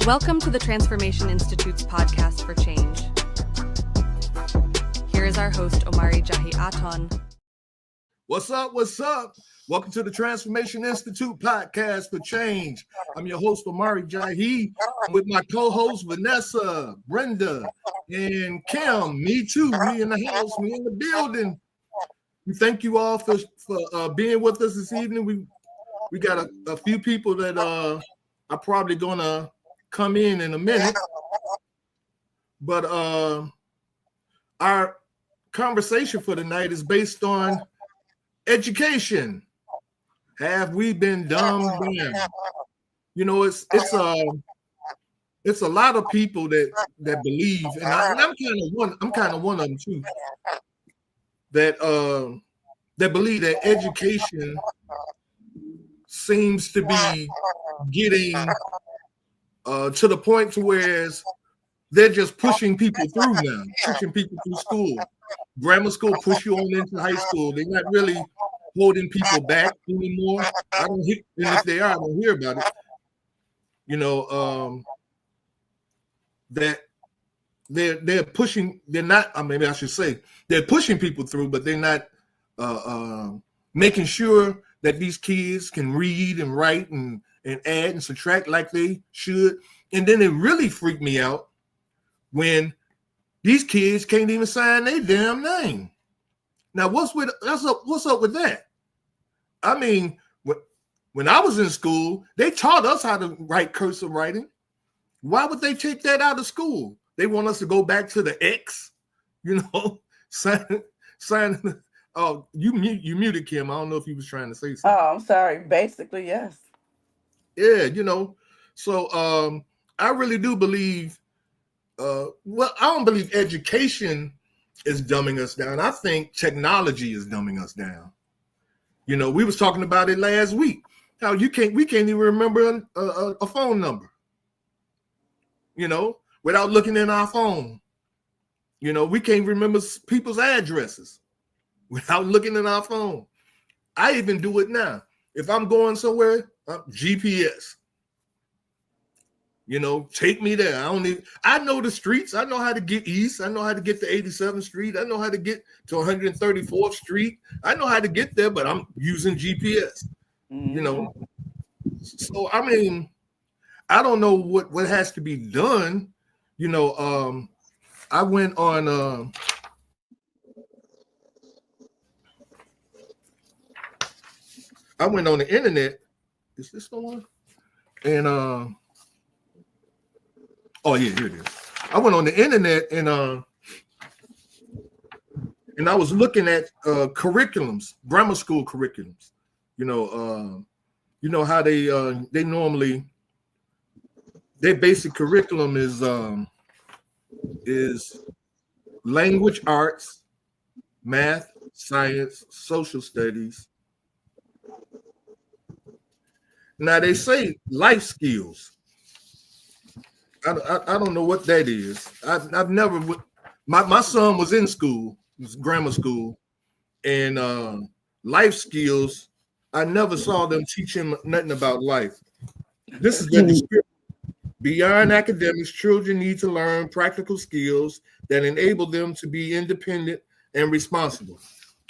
Welcome to the Transformation Institute's podcast for change. Here is our host, Omari Jahi Aton. What's up? What's up? Welcome to the Transformation Institute podcast for change. I'm your host, Omari Jahi, with my co-hosts, Vanessa, Brenda, and Kim. Me too. We in the house. We in the building. We thank you all for being with us this evening. We got a few people that are probably gonna come in a minute, but our conversation for tonight is based on education. Have we been dumbed down? You know, it's a lot of people that believe, and I'm kind of one of them too, that believe that education seems to be getting to the point to where they're just pushing people through now, pushing people through school. Grammar school push you on into high school. They're not really holding people back anymore. And if they are, I don't hear about it. You know, that they're pushing. They're not. Maybe I should say they're pushing people through, but they're not making sure that these kids can read and write and add and subtract like they should. And then it really freaked me out when these kids can't even sign their damn name. Now, what's up with that? I mean, when I was in school, they taught us how to write cursive writing. Why would they take that out of school? They want us to go back to the X, you know, sign. Oh, you muted Kim. I don't know if you was trying to say something. Oh, I'm sorry. Basically, yes. Yeah, you know. So I really do believe. I don't believe education is dumbing us down. I think technology is dumbing us down. You know, we was talking about it last week. How we can't even remember a phone number. You know, without looking in our phone. You know, we can't remember people's addresses without looking in our phone. I even do it now. If I'm going somewhere, GPS. You know, take me there. I know the streets. I know how to get east. I know how to get to 87th Street. I know how to get to 134th Street. I know how to get there, but I'm using GPS. You know. So I mean, I don't know what has to be done. You know, I went on the internet. Is this the one? And oh yeah, here it is. I went on the internet and I was looking at curriculums, grammar school curriculums. You know how they normally their basic curriculum is language arts, math, science, social studies. Now they say life skills. I don't know what that is. I've never. My son was in school, grammar school, and life skills. I never saw them teach him nothing about life. This is the description. Beyond academics, children need to learn practical skills that enable them to be independent and responsible.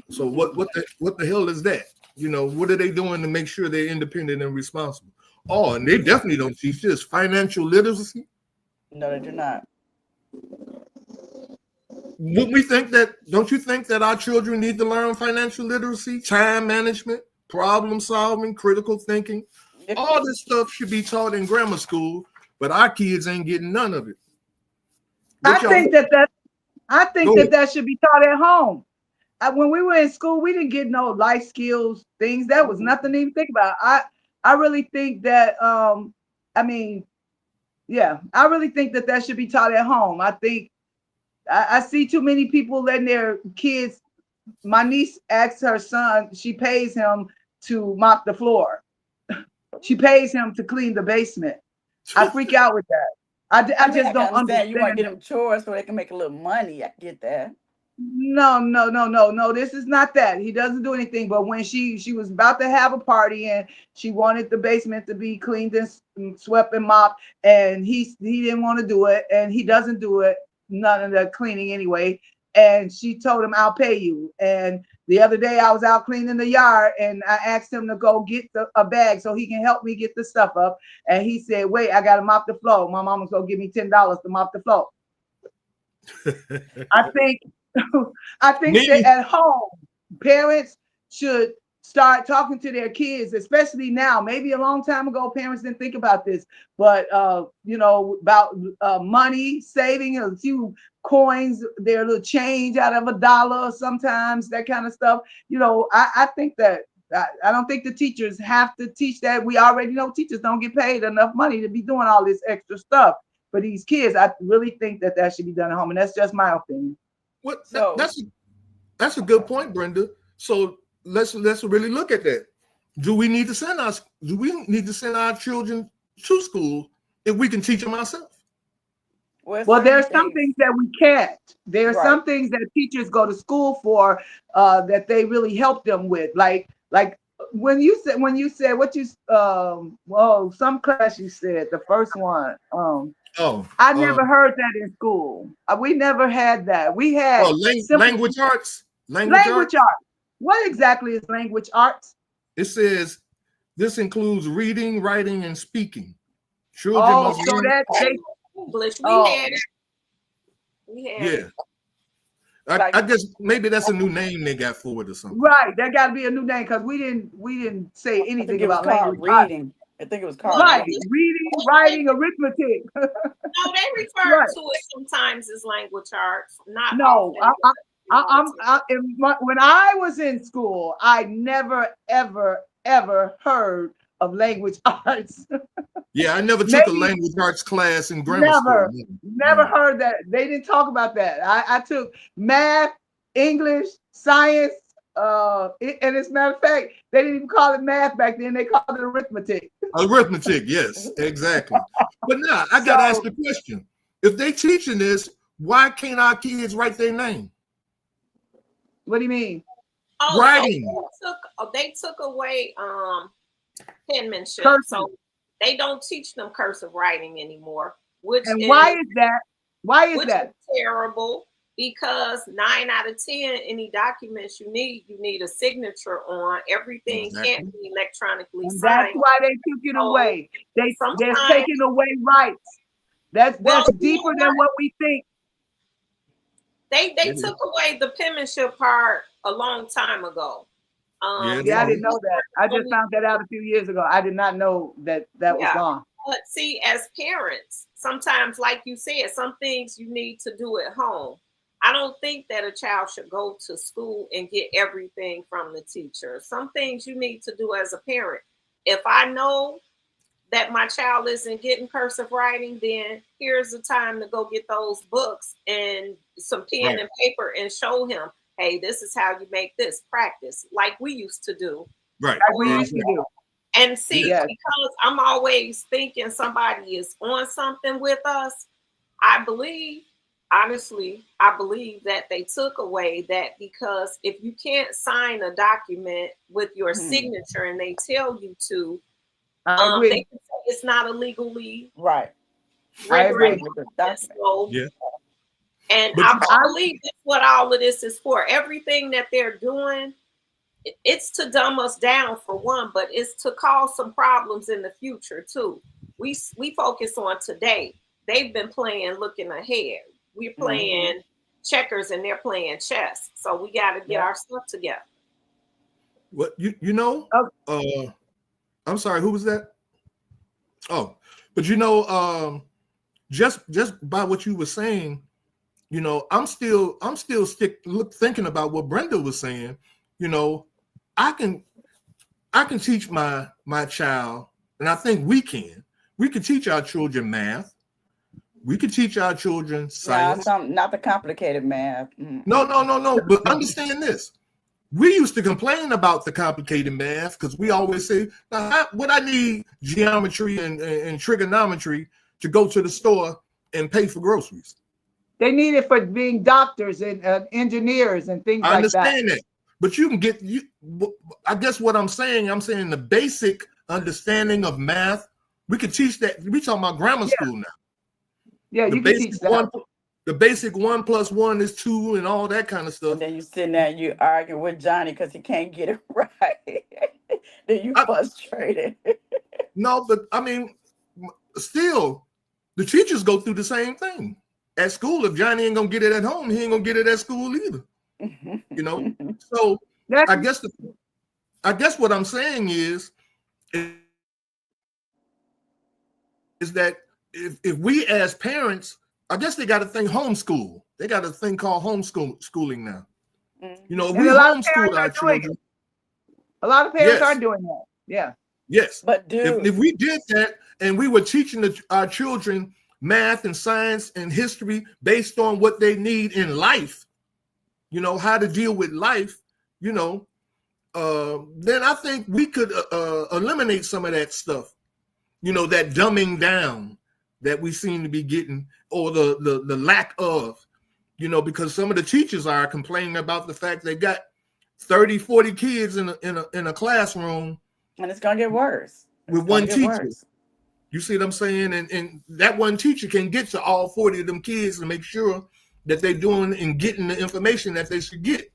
So what the hell is that? You know, what are they doing to make sure they're independent and responsible? Oh, and they definitely don't teach this financial literacy. No, they do not. Wouldn't we think that? Don't you think that our children need to learn financial literacy, time management, problem solving, critical thinking? All this stuff should be taught in grammar school, but our kids ain't getting none of it. I think that should be taught at home. When we were in school, we didn't get no life skills things. That was nothing to even think about. I really think that I really think that should be taught at home. I think I see too many people letting their kids. My niece asks her son, she pays him to mop the floor. She pays him to clean the basement. I freak out with that. I just don't understand. You want to get them chores so they can make a little money. I get that. No. This is not that. He doesn't do anything. But when she was about to have a party and she wanted the basement to be cleaned and swept and mopped, and he didn't want to do it, and he doesn't do it, none of the cleaning anyway. And she told him, "I'll pay you." And the other day I was out cleaning the yard, and I asked him to go get a bag so he can help me get the stuff up. And he said, "Wait, I got to mop the floor. My mama's gonna give me $10 to mop the floor." I think that at home, parents should start talking to their kids, especially now. Maybe a long time ago, parents didn't think about this, but about money, saving a few coins, their little change out of $1 sometimes, that kind of stuff. I think that I don't think the teachers have to teach that. We already know teachers don't get paid enough money to be doing all this extra stuff for these kids. I really think that should be done at home, and that's just my opinion. What? That's a good point, Brenda. So let's really look at that. Do we need to send our children to school if we can teach them ourselves? Well, there's some things that we can't. There's some things that teachers go to school for that they really help them with. Like when you said what you some class you said, the first one. I never heard that in school. We never had that. We had language arts. Language arts. What exactly is language arts? It says this includes reading, writing, and speaking. Children must learn English. We had it. I guess maybe that's a new name they got for it or something. Right, that got to be a new name because we didn't say anything about language reading. I think it was called reading, writing, arithmetic. No, they refer to it sometimes as language arts. Not no. When I was in school, I never ever heard of language arts. Yeah, I never took a language arts class in grammar school. Never heard that. They didn't talk about that. I took math, English, science, and as a matter of fact, they didn't even call it math back then. They called it arithmetic. Arithmetic, yes, exactly. But now I gotta ask the question: if they teaching this, why can't our kids write their name? What do you mean? Writing. They took away penmanship, so they don't teach them cursive writing anymore. Why is that? Why is that? Is terrible, because 9 out of 10, any documents you need a signature on. Everything can't be electronically signed. That's why they took it away. They're taking away rights. That's deeper than what we think. They took away the penmanship part a long time ago. I didn't know that. I just found that out a few years ago. I did not know that was gone. But see, as parents, sometimes, like you said, some things you need to do at home. I don't think that a child should go to school and get everything from the teacher. Some things you need to do as a parent. If I know that my child isn't getting cursive writing, then here's the time to go get those books and some pen and paper and show him, hey, this is how you make this practice, like we used to do. Right. Like we used to do. And see, because I'm always thinking somebody is on something with us, honestly, I believe that they took away that, because if you can't sign a document with your signature and they tell you to, they can say it's not a legally I agree with the document. And I believe that's what all of this is for. Everything that they're doing, it's to dumb us down for one, but it's to cause some problems in the future too. We focus on today. They've been playing looking ahead. We're playing checkers and they're playing chess. So we got to get our stuff together. What I'm sorry, who was that? Oh, but just by what you were saying, I'm still thinking about what Brenda was saying. I can teach my child, and I think we can teach our children math. We can teach our children science. Not the complicated math. No. But understand this. We used to complain about the complicated math because we always say, what I need geometry and trigonometry to go to the store and pay for groceries. They need it for being doctors and engineers and things I like that. understand that, but you can get you. I guess what I'm saying the basic understanding of math. We could teach that. We talking about grammar school now. Yeah, The you can teach that. The basic 1 + 1 is 2 and all that kind of stuff. And then you sitting there and you arguing with Johnny because he can't get it right. Then you frustrated. No, but I mean, still, the teachers go through the same thing at school. If Johnny ain't gonna get it at home, he ain't gonna get it at school either. You know. So I guess what I'm saying is that if we as parents, I guess they got to think homeschool. They got a thing called homeschooling now. You know, if we homeschool our children. A lot of parents are doing that. Yeah. Yes. But dude, if we did that and we were teaching our children math and science and history based on what they need in life, you know, how to deal with life, you know, then I think we could eliminate some of that stuff. You know, that dumbing down that we seem to be getting, or the lack of, you know, because some of the teachers are complaining about the fact they got 30, 40 kids in a classroom. And it's going to get worse. With one teacher. You see what I'm saying? And that one teacher can get to all 40 of them kids and make sure that they're doing and getting the information that they should get.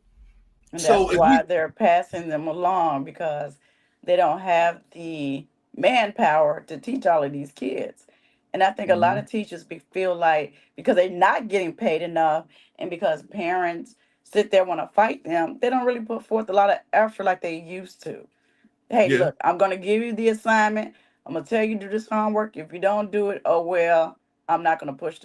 And that's why they're passing them along, because they don't have the manpower to teach all of these kids. And I think a lot of teachers feel like because they're not getting paid enough and because parents sit there want to fight them, they don't really put forth a lot of effort like they used to. Hey, look, I'm going to give you the assignment. I'm going to tell you to do this homework. If you don't do it, oh, well, I'm not going to push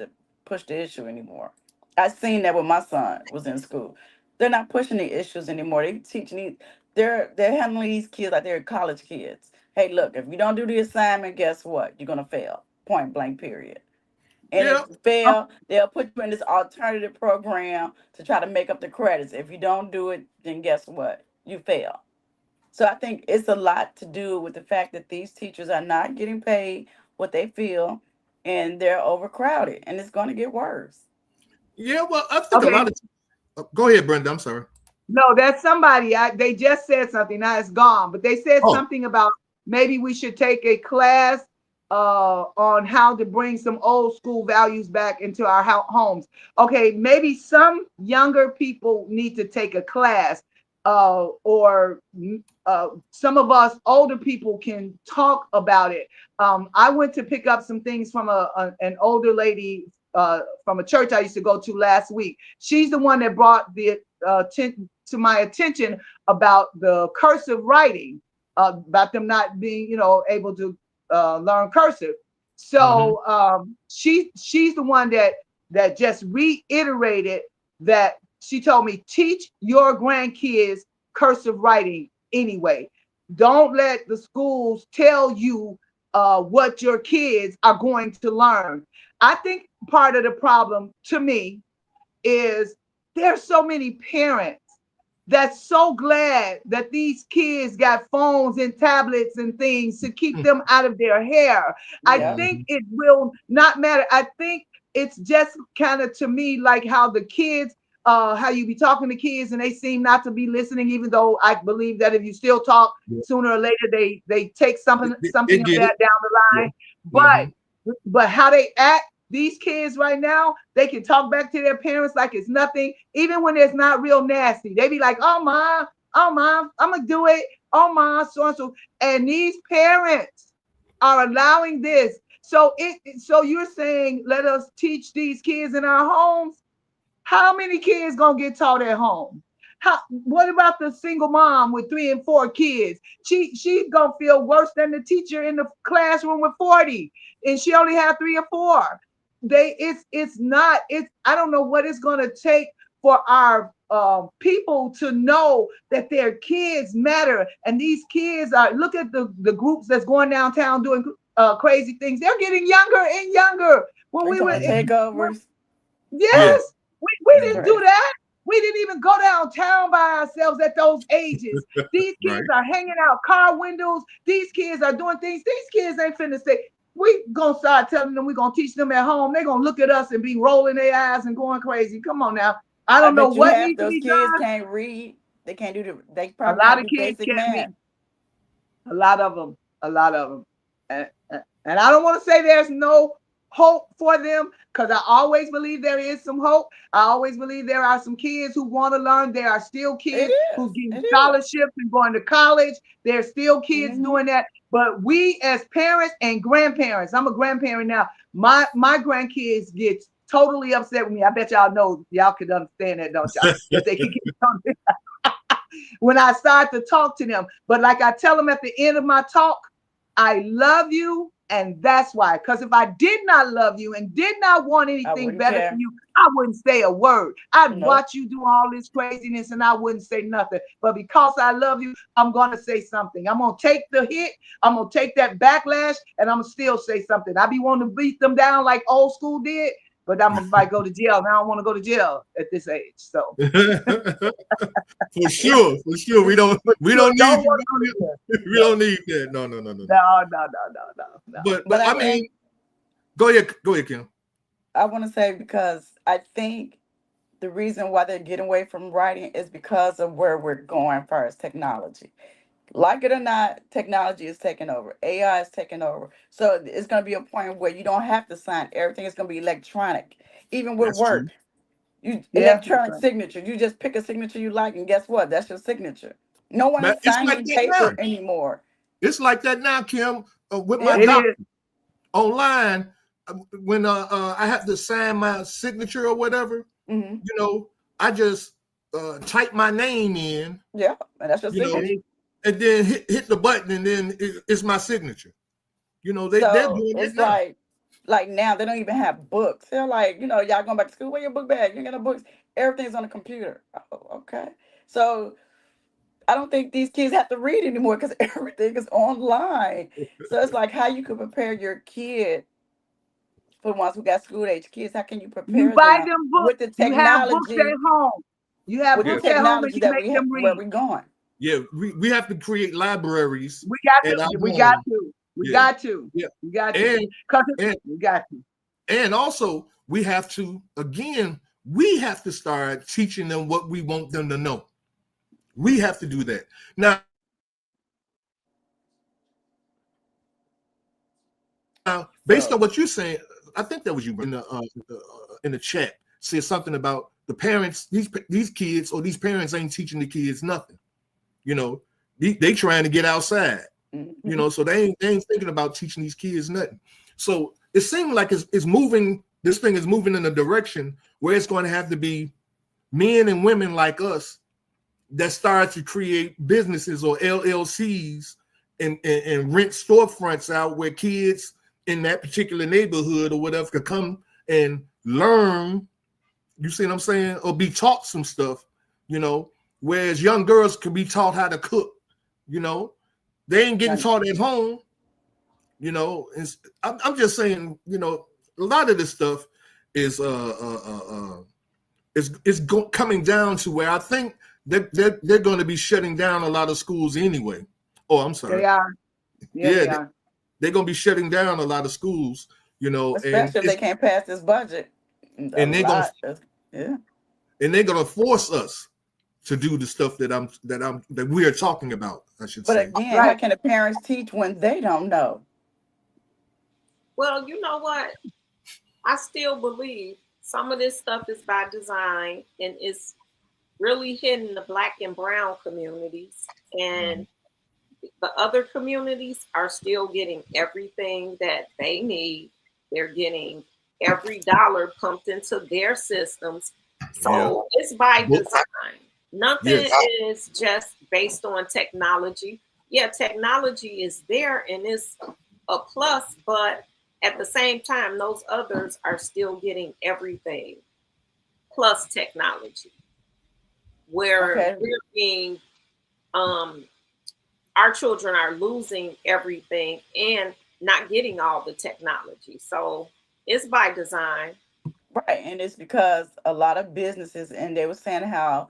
the issue anymore. I seen that when my son was in school. They're not pushing the issues anymore. They teaching they're handling these kids like they're college kids. Hey, look, if you don't do the assignment, guess what? You're going to fail. Point blank, period. And if you fail, they'll put you in this alternative program to try to make up the credits. If you don't do it, then guess what? You fail. So I think it's a lot to do with the fact that these teachers are not getting paid what they feel, and they're overcrowded, and it's going to get worse. Yeah, well, I think a lot of... Go ahead, Brenda. I'm sorry. No, that's somebody. They just said something. Now it's gone. But they said something about maybe we should take a class on how to bring some old school values back into our homes. Okay, maybe some younger people need to take a class, or some of us older people can talk about it. I went to pick up some things from an older lady from a church I used to go to last week. She's the one that brought the to my attention about the cursive writing, about them not being, able to learn cursive. So she's the one that just reiterated that. She told me, teach your grandkids cursive writing anyway. Don't let the schools tell you what your kids are going to learn. I think part of the problem to me is there's so many parents that's so glad that these kids got phones and tablets and things to keep them out of their hair. I think it will not matter. I think it's just kind of, to me, like how the kids, how you be talking to kids and they seem not to be listening, even though I believe that if you still talk, sooner or later they take something of that down the line. But how they act, these kids right now, they can talk back to their parents like it's nothing, even when it's not real nasty. They be like, oh mom, I'm gonna do it. Oh mom, so and so. And these parents are allowing this. So you're saying let us teach these kids in our homes? How many kids gonna get taught at home? What about the single mom with 3 and 4 kids? She's gonna feel worse than the teacher in the classroom with 40, and she only had 3 or 4. I don't know what it's gonna take for our people to know that their kids matter, and these kids are. Look at the groups that's going downtown doing crazy things. They're getting younger and younger. When we were takeovers. Yes. We didn't do that. We didn't even go downtown by ourselves at those ages. These kids are hanging out car windows. These kids are doing things. These kids ain't finna say, we gonna start telling them we're gonna teach them at home. They're gonna look at us and be rolling their eyes and going crazy. Come on now. I don't know what needs to those be kids done. can't read. They can't do they A probably lot can't of do kids basic can't math. read. A lot of them. And I don't want to say there's no hope for them, because I always believe there is some hope. I always believe there are some kids who want to learn. There are still kids who getting scholarships and going to college. There's still kids doing that. But we as parents and grandparents, I'm a grandparent now. My grandkids get totally upset with me. I bet y'all know, y'all could understand that, don't y'all? That they can get something when I start to talk to them. But like I tell them at the end of my talk, I love you, and that's why. Because if I did not love you and did not want anything better for you, I wouldn't say a word. I'd watch you do all this craziness and I wouldn't say nothing. But because I love you, I'm going to say something. I'm going to take the hit. I'm going to take that backlash, and I'm going to still say something. I be wanting to beat them down like old school did, but I'm might go to jail. And I don't want to go to jail at this age. So for sure. We don't need we don't need that. No. But I mean, go ahead, Kim. I want to say, because I think the reason why they're getting away from writing is because of where we're going first, technology. Like it or not, technology is taking over. AI is taking over. So it's going to be a point where you don't have to sign. Everything is going to be electronic. Even with work, electronic signature. You just pick a signature you like, and guess what? That's your signature. No one is signing paper anymore. It's like that now, Kim. With my doctor online, when I have to sign my signature or whatever, you know, I just type my name in. Yeah, and that's your signature. And then hit the button, and then it's my signature. You know, they're doing it's it now. like now they don't even have books. They're like, you know, y'all going back to school, where your book bag? You ain't got no books. Everything's on the computer. Oh, okay. So I don't think these kids have to read anymore because everything is online. So it's like, how you could prepare your kid, for the ones who got school age kids, how can you prepare them books with the technology? You have books at home. You have books at home, and you make them read. Where we going? Yeah, we have to create libraries. We got to. We got to. We got to. Yeah. We got to. We got to. And also, we have to, again, we have to start teaching them what we want them to know. We have to do that. Now, based on what you're saying, I think that was you in the chat, said something about the parents, these kids or these parents ain't teaching the kids nothing. You know, they trying to get outside. You know, so they ain't thinking about teaching these kids nothing. So it seems like it's moving. This thing is moving in a direction where it's going to have to be men and women like us that start to create businesses or LLCs and rent storefronts out where kids in that particular neighborhood or whatever could come and learn. You see what I'm saying? Or be taught some stuff, you know, whereas young girls can be taught how to cook, you know. They ain't getting taught at home, you know. I'm just saying, you know, a lot of this stuff is coming down to where I think they're going to be shutting down a lot of schools anyway. Oh, I'm sorry. They are. They are. They're going to be shutting down a lot of schools, you know, especially if they can't pass this budget. And they're going to force us to do the stuff that we are talking about, I should say. But again, how can the parents teach when they don't know? Well, you know what? I still believe some of this stuff is by design, and it's really hitting the Black and brown communities. And the other communities are still getting everything that they need. They're getting every dollar pumped into their systems. So it's by design. Nothing is just based on technology. Yeah, technology is there and it's a plus, but at the same time, those others are still getting everything plus technology. Where we're being, our children are losing everything and not getting all the technology. So it's by design. Right, and it's because a lot of businesses, and they were saying how,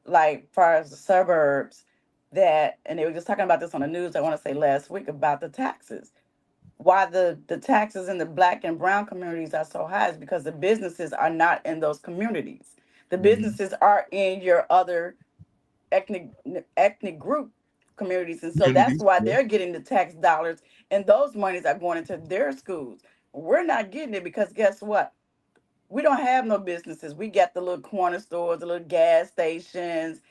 like, far as the suburbs, and they were just talking about this on the news, I want to say last week, about the taxes. why the taxes in the Black and brown communities are so high is because the businesses are not in those communities. The businesses are in your other ethnic ethnic group communities, and so that's Communities. why Yeah. they're getting the tax dollars, and those monies are going into their schools. We're not getting it because guess what? We don't have no businesses. We got the little corner stores, the little gas stations.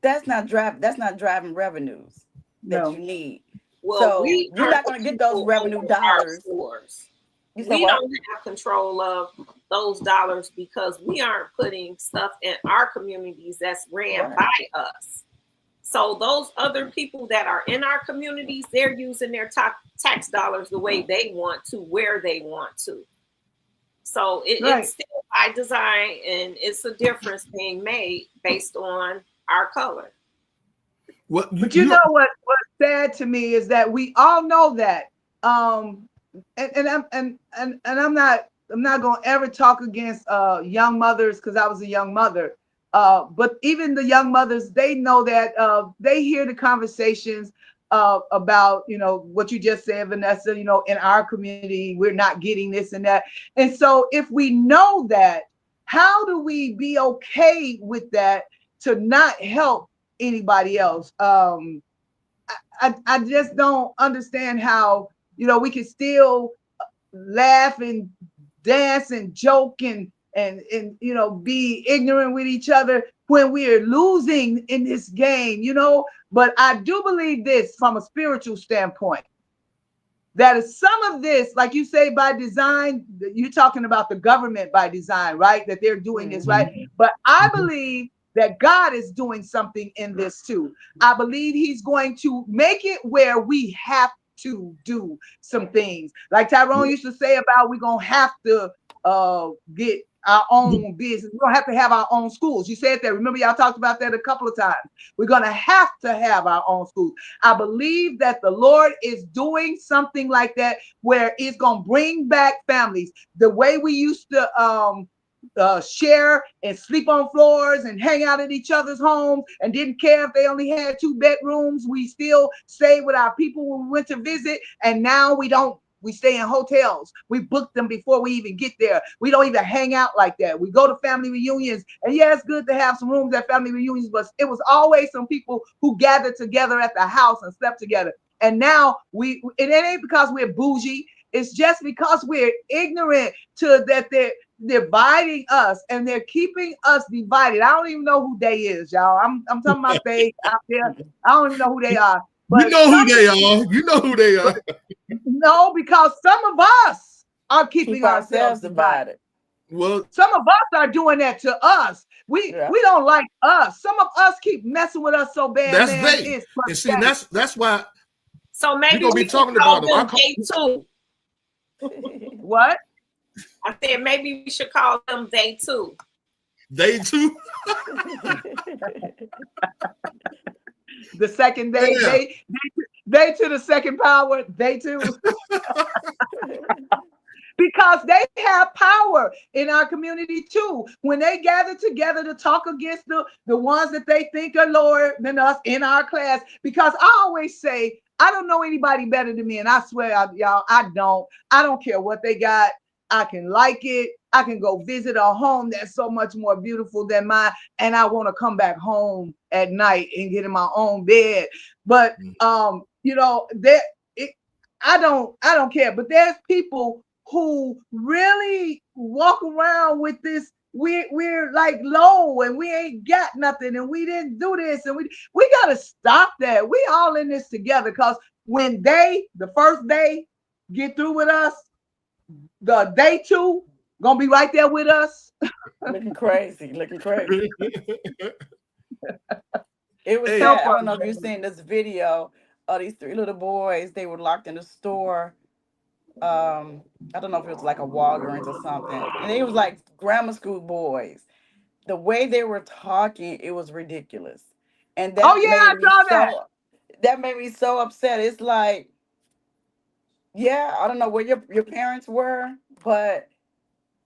That's not driving revenues that you No. need. Well, So we you're aren't not the going to get those people revenue over our dollars. stores. You said We what? don't have control of those dollars because we aren't putting stuff in our communities that's ran Right. by us. So those other people that are in our communities, they're using their tax dollars the way they want to, where they want to. So Right. it's still by design, and it's a difference being made based on our color. What But you know what's sad to me is that we all know that. I'm not gonna ever talk against young mothers because I was a young mother. But even the young mothers, they know that they hear the conversations about what you just said, Vanessa. In our community, we're not getting this and that. And so if we know that, how do we be okay with that to not help anybody else? I just don't understand how we can still laugh and dance and joke and be ignorant with each other when we are losing in this game. But I do believe this from a spiritual standpoint, that is some of this, like you say, by design. You're talking about the government by design, right? That they're doing this, right? But I believe that God is doing something in this too. I believe he's going to make it where we have to do some things. Like Tyrone used to say about we're going to have to get our own business. We're going to have our own schools. You said that. Remember, y'all talked about that a couple of times. We're going to have our own schools. I believe that the Lord is doing something like that where it's going to bring back families the way we used to share and sleep on floors and hang out at each other's homes and didn't care if they only had 2 bedrooms. We still stayed with our people when we went to visit, and now we don't. We stay in hotels. We book them before we even get there. We don't even hang out like that. We go to family reunions. And yeah, it's good to have some rooms at family reunions, but it was always some people who gathered together at the house and slept together. And now it ain't because we're bougie. It's just because we're ignorant to that they're dividing us and they're keeping us divided. I don't even know who they is, y'all. I'm talking about they out there. I don't even know who they are. But you know who they are. You know who they are. No, because some of us are keeping ourselves divided. Well, some of us are doing that to us. We don't like us. Some of us keep messing with us so bad. That's man. they. It's and see, that's why. So maybe we're gonna be talking about them. They too. What? I said maybe we should call them they too. They too. The second day, they to the second power, they too. Because they have power in our community too. When they gather together to talk against the ones that they think are lower than us in our class. Because I always say, I don't know anybody better than me. And I swear, y'all, I don't care what they got. I can like it. I can go visit a home that's so much more beautiful than mine. And I want to come back home at night and get in my own bed. But, I don't care. But there's people who really walk around with this. We're like low and we ain't got nothing and we didn't do this and we got to stop that. We all in this together, because when the first day get through with us, the day 2 gonna be right there with us. looking crazy. It was sad. I don't know if you've seen this video of these 3 little boys. They were locked in the store. I don't know if it was like a Walgreens or something. And it was like grammar school boys. The way they were talking, it was ridiculous. And that made me so upset. It's like, yeah, I don't know where your parents were, but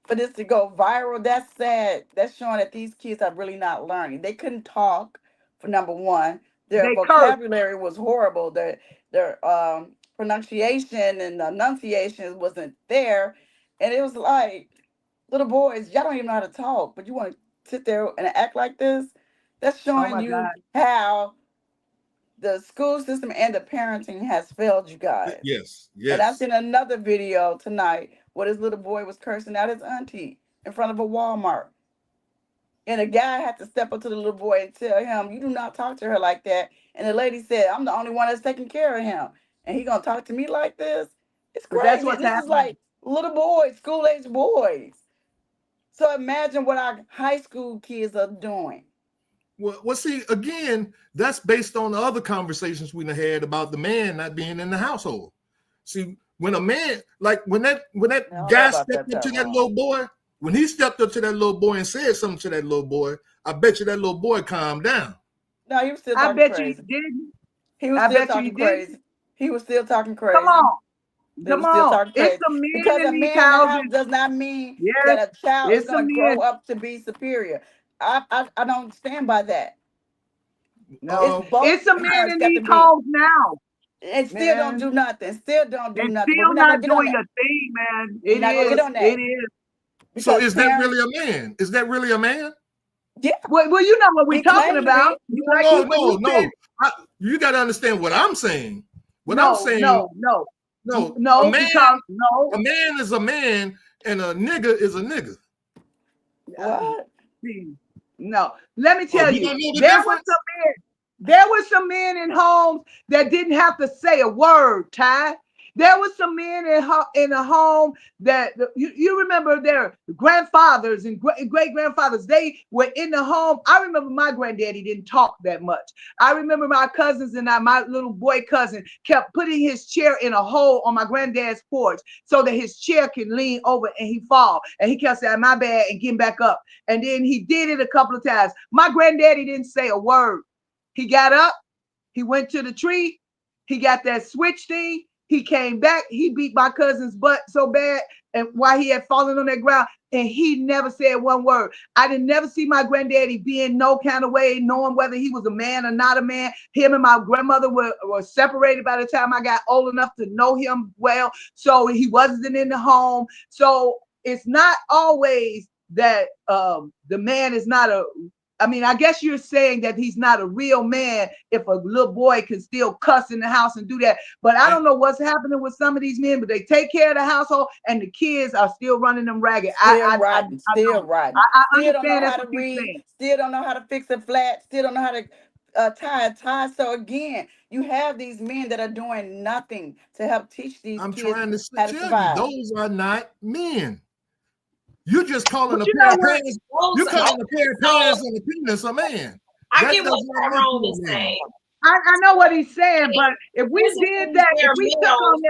for this to go viral, that's sad. That's showing that these kids are really not learning. They couldn't talk, for number one. Their They curse. vocabulary was horrible. Their pronunciation and enunciation wasn't there. And it was like, little boys, y'all don't even know how to talk, but you want to sit there and act like this? That's Oh showing my you God. how the school system and the parenting has failed you guys. Yes, And I've yes. seen another video tonight where this little boy was cursing out his auntie in front of a Walmart. And a guy had to step up to the little boy and tell him, you do not talk to her like that. And the lady said, I'm the only one that's taking care of him. And he gonna talk to me like this? It's But crazy. that's what's And this is happening. like little boys, school-age boys. So imagine what our high school kids are doing. Well, see, again, that's based on the other conversations we had about the man not being in the household. See, when a man, like when that guy stepped up to that little boy, when he stepped up to that little boy and said something to that little boy, I bet you that little boy calmed down. No, he was still talking crazy. I bet you didn't. He was still talking crazy. He was still talking crazy. Come on. Come on. It's the men because in a these man in the house houses. does not mean Yes, that a child is it's going the to grow men. up to be superior. I don't stand by that. No, It's the men in these homes now. And still don't do nothing. Still don't do nothing. Still not doing a thing, man. It is. It is. So is that really a man? Is that really a man? Yeah. Well, you know what we're talking about. No. You got to understand what I'm saying. I'm saying. No. A man is a man, and a nigga is a nigga. What? No. Let me tell you, there were some men in homes that didn't have to say a word, Ty. There was some men in a home that you remember their grandfathers and great grandfathers. They were in the home. I remember my granddaddy didn't talk that much. I remember my cousins and my little boy cousin kept putting his chair in a hole on my granddad's porch so that his chair can lean over and he fall. And he kept saying, my bad, and getting back up. And then he did it a couple of times. My granddaddy didn't say a word. He got up. He went to the tree. He got that switch thing. He came back. He beat my cousin's butt so bad, and while he had fallen on that ground, and he never said one word. I didn't never see my granddaddy being no kind of way, knowing whether he was a man or not a man. Him and my grandmother were separated by the time I got old enough to know him well. So he wasn't in the home. So it's not always that the man is not a. I mean, I guess you're saying that he's not a real man if a little boy can still cuss in the house and do that. But I don't know what's happening with some of these men, but they take care of the household and the kids are still running them ragged. Still riding. I still don't know how to read. Still don't know how to fix a flat. Still don't know how to tie a tie. So again, you have these men that are doing nothing to help teach these kids trying to how to survive. Those are not men. You're just calling a pair of pants. You're calling a pair of pants and a penis a man. I get what Tyrone is saying. I know what he's saying, but if we did that, if we took on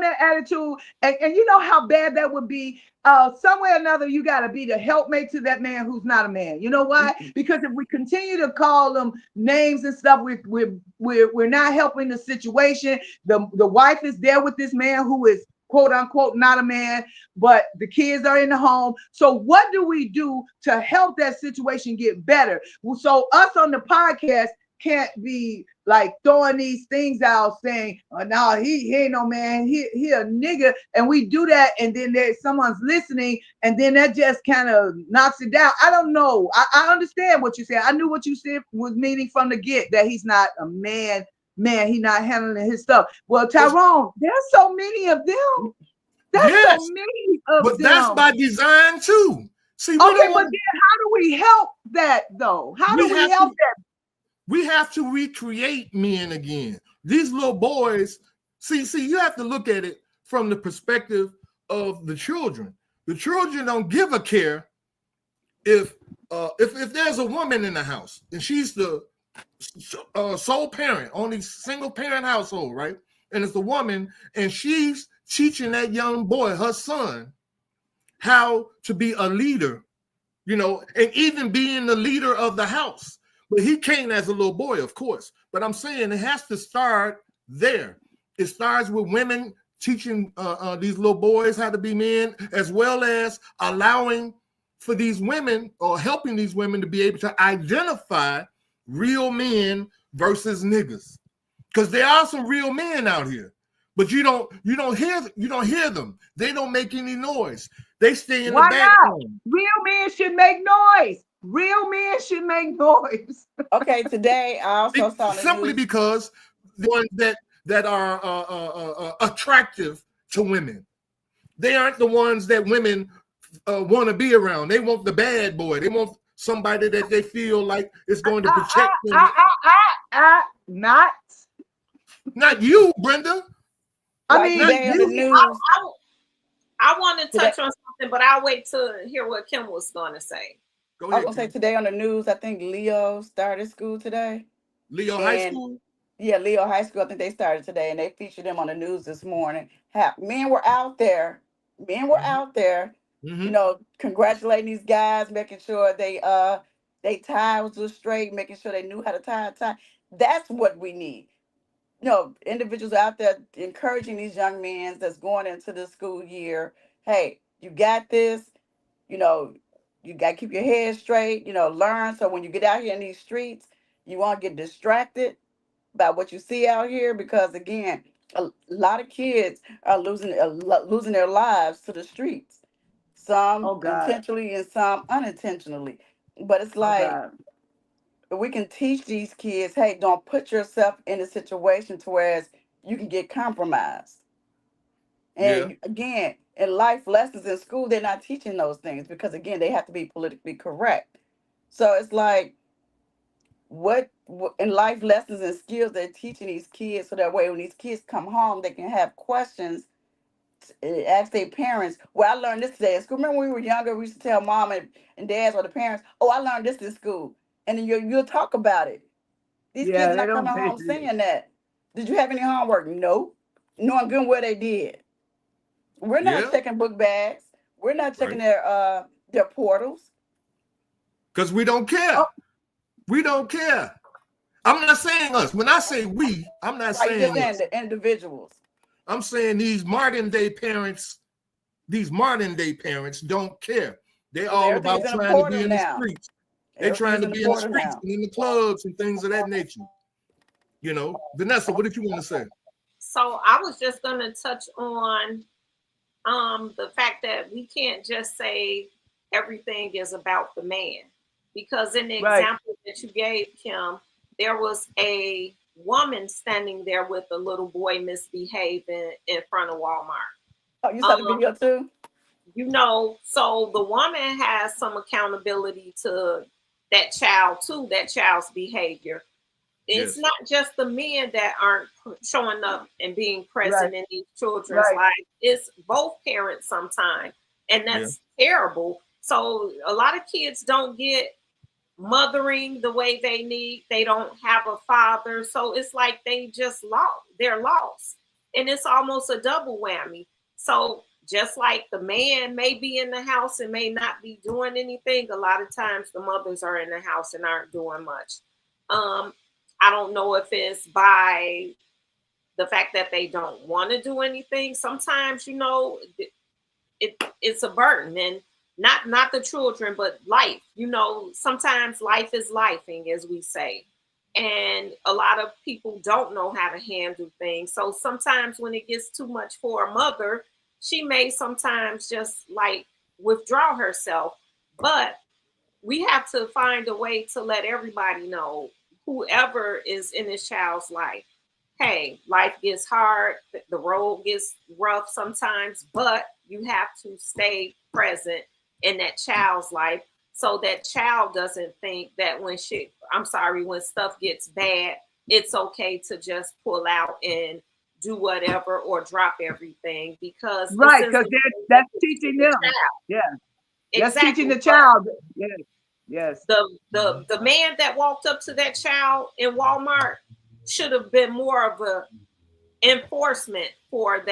that attitude, and you know how bad that would be, some way or another, you got to be the helpmate to that man who's not a man. You know why? Because if we continue to call them names and stuff, we're not helping the situation. The wife is there with this man who is quote unquote not a man, but the kids are in the home. So what do we do to help that situation get better? So us on the podcast can't be like throwing these things out saying, oh, no, he ain't no man, he a nigga, and we do that, and then there's someone's listening, and then that just kind of knocks it down. I don't know. I understand what you said. I knew what you said was meaning from the get, that he's not a man, he not handling his stuff. Well, Tyrone, there's so many of them. So many of them. But that's by design too. See, but then how do we help that though? How do we help that? We have to recreate men again. These little boys, see, you have to look at it from the perspective of the children. The children don't give a care if there's a woman in the house and she's the sole parent, only single parent household, right? And it's a woman, and she's teaching that young boy, her son, how to be a leader, and even being the leader of the house. But he came as a little boy, of course. But I'm saying it has to start there. It starts with women teaching these little boys how to be men, as well as allowing for these women or helping these women to be able to identify real men versus niggas, because there are some real men out here, but you don't hear them. They don't make any noise. They stay in the background. Real men should make noise. Real men should make noise. Okay, today I also saw simply because the ones that are attractive to women, they aren't the ones that women want to be around. They want the bad boy. They want somebody that they feel like is going to protect them. Not you, Brenda. I mean, today on the news. I want to touch on something, but I'll wait to hear what Kim was going to say. Go ahead. I was going to say today on the news, I think Leo started school today. Leo High School? Yeah, Leo High School. I think they started today, and they featured them on the news this morning. Men were out there. You know, congratulating these guys, making sure they ties were straight, making sure they knew how to tie a tie. That's what we need. You know, individuals out there encouraging these young men that's going into the school year. Hey, you got this. You know, you got to keep your head straight. You know, learn. So when you get out here in these streets, you won't get distracted by what you see out here, because again, a lot of kids are losing their lives to the streets. Some intentionally and some unintentionally. But it's like, we can teach these kids, hey, don't put yourself in a situation to where you can get compromised. And again, in life lessons in school, they're not teaching those things because, again, they have to be politically correct. So it's like, what in life lessons and skills they're teaching these kids, so that way when these kids come home, they can have questions, ask their parents. Well, I learned this today in school. Remember when we were younger, we used to tell mom and dads or the parents, oh, I learned this in school. And then you'll talk about it. These kids not coming home saying that. Did you have any homework? No. Knowing good what they did. We're not checking book bags. We're not checking their portals. Because we don't care. We don't care. I'm not saying us. When I say we, I'm not saying the individuals. I'm saying these modern day parents don't care. They're all about trying to be in the streets. They're trying to be in the streets and in the clubs and things of that nature. You know, Vanessa, what did you want to say? So I was just going to touch on the fact that we can't just say everything is about the man, because in the example that you gave, Kim, there was a woman standing there with a little boy misbehaving in front of Walmart. Oh, you saw the video too? You know, so the woman has some accountability to that child too, that child's behavior. It's not just the men that aren't showing up and being present in these children's lives. It's both parents sometimes, and that's terrible. So a lot of kids don't get mothering the way they need. They don't have a father, so it's like they just lost. They're lost, and it's almost a double whammy. So just like the man may be in the house and may not be doing anything, a lot of times the mothers are in the house and aren't doing much. I don't know if it's by the fact that they don't want to do anything. Sometimes, you know, it's a burden, and not the children, but life. You know, sometimes life is lifing, as we say. And a lot of people don't know how to handle things. So sometimes when it gets too much for a mother, she may sometimes just like withdraw herself. But we have to find a way to let everybody know, whoever is in this child's life, hey, life gets hard, the road gets rough sometimes, but you have to stay present in that child's life so that child doesn't think that when stuff gets bad, it's okay to just pull out and do whatever or drop everything, because because that's teaching them. That's teaching the child. Yes. The man that walked up to that child in Walmart should have been more of a reinforcement for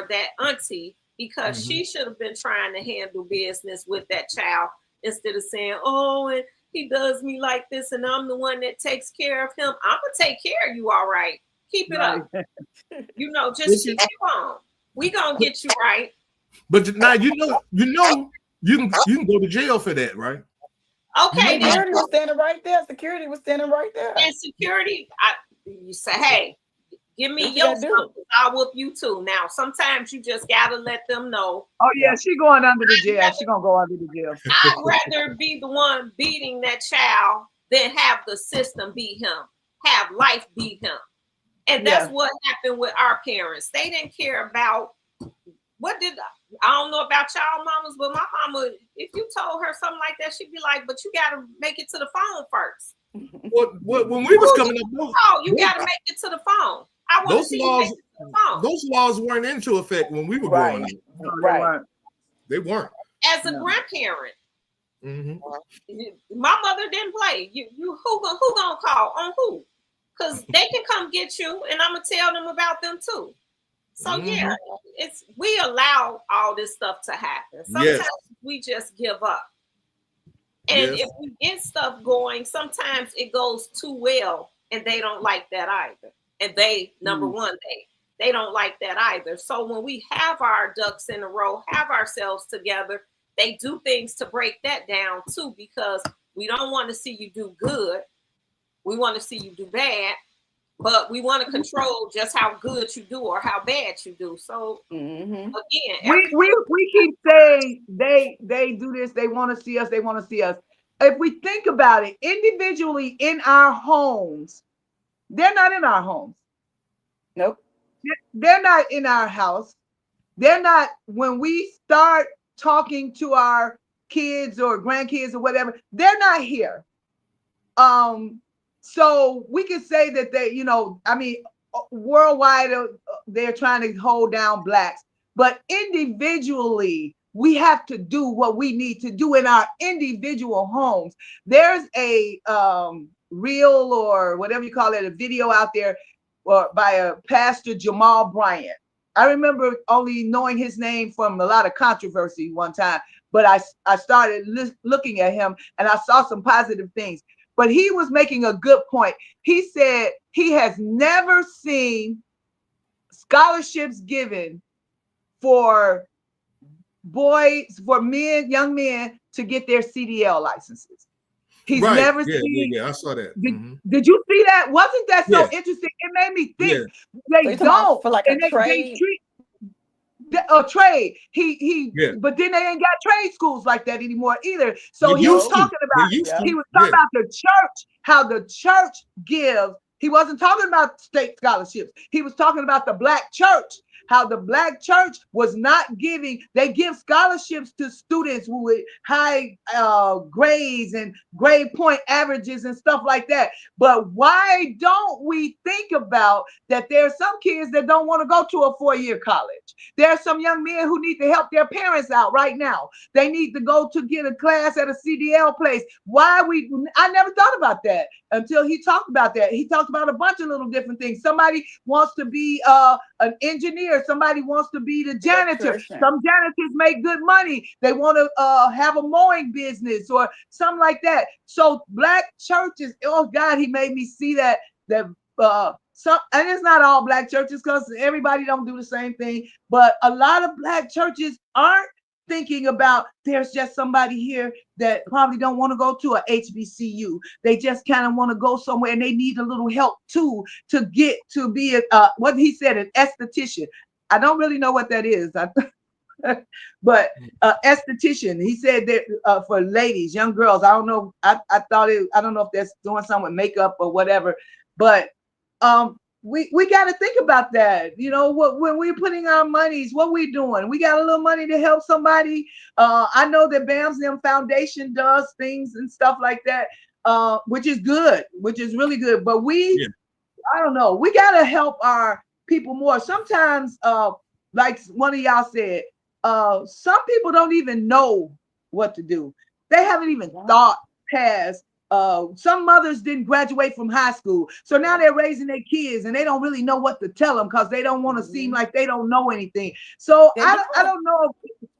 that auntie, because she should have been trying to handle business with that child instead of saying, oh, and he does me like this and I'm the one that takes care of him. I'm gonna take care of you, all right. Keep it up. You know, just keep on. We gonna get you right. But now you know you can go to jail for that, right? Okay, then. Security was standing right there. Security was standing right there. And security, you say, hey, give me What you your gotta stuff, do? I'll whoop you too. Now, sometimes you just gotta let them know. Oh yeah, Yeah. she going under the jail. She gonna go under the jail. I'd rather be the one beating that child than have the system beat him, have life beat him. And that's Yeah. what happened with our parents. They didn't care about I don't know about y'all mamas, but my mama, if you told her something like that, she'd be like, but you gotta make it to the phone first. When we was coming up, you gotta make it to the phone. I want to those see you make it to the phone. those laws weren't into effect when we were growing up. No, Right. They weren't. As a grandparent, Mm-hmm. my mother didn't play. You who gonna call on who? Because they can come get you, and I'm gonna tell them about them too. So yeah, we allow all this stuff to happen. Sometimes we just give up. And if we get stuff going, sometimes it goes too well, and they don't like that either. And they, number one, they don't like that either. So when we have our ducks in a row, have ourselves together, they do things to break that down too, because we don't want to see you do good. We want to see you do bad, but we want to control just how good you do or how bad you do. So again, we keep saying they do this, they want to see us, they want to see us. If we think about it individually in our homes, they're not in our homes. Nope. They're not in our house. They're not, when we start talking to our kids or grandkids or whatever, they're not here. So we can say that they, I mean, worldwide, they're trying to hold down blacks, but individually, we have to do what we need to do in our individual homes. There's a reel or whatever you call it, a video out there by a pastor, Jamal Bryant. I remember only knowing his name from a lot of controversy one time, but I started looking at him and I saw some positive things. But he was making a good point. He said he has never seen scholarships given for boys, for men, young men to get their CDL licenses. He's never seen. Yeah, I saw that. Did you see that? Wasn't that so interesting? It made me think. They don't for like a trade. They treat a trade. But then they ain't got trade schools like that anymore either. So he was talking about the church, how the church gives. He wasn't talking about state scholarships. He was talking about the black church, how the black church was not giving. They give scholarships to students with high grades and grade point averages and stuff like that. But why don't we think about that? There are some kids that don't want to go to a 4-year college. There are some young men who need to help their parents out right now. They need to go to get a class at a CDL place. I never thought about that until he talked about that. He talked about a bunch of little different things. Somebody wants to be an engineer. Somebody wants to be the janitor. Some janitors make good money. They want to have a mowing business or something like that. So black churches, oh God, he made me see that and it's not all black churches because everybody don't do the same thing, but a lot of black churches aren't thinking about there's just somebody here that probably don't want to go to a HBCU. They just kind of want to go somewhere and they need a little help too to get to be what he said, an esthetician. I don't really know what that is. But esthetician, he said that for ladies, young girls. I don't know. I don't know if that's doing something with makeup or whatever, but we got to think about that. When we're putting our monies, what we doing? We got a little money to help somebody. I know that BAM's Foundation does things and stuff like that, which is good, which is really good. But I don't know. We got to help our people more. Sometimes, like one of y'all said, some people don't even know what to do. They haven't even thought past. Some mothers didn't graduate from high school, so now they're raising their kids and they don't really know what to tell them because they don't want to seem like they don't know anything. So I don't know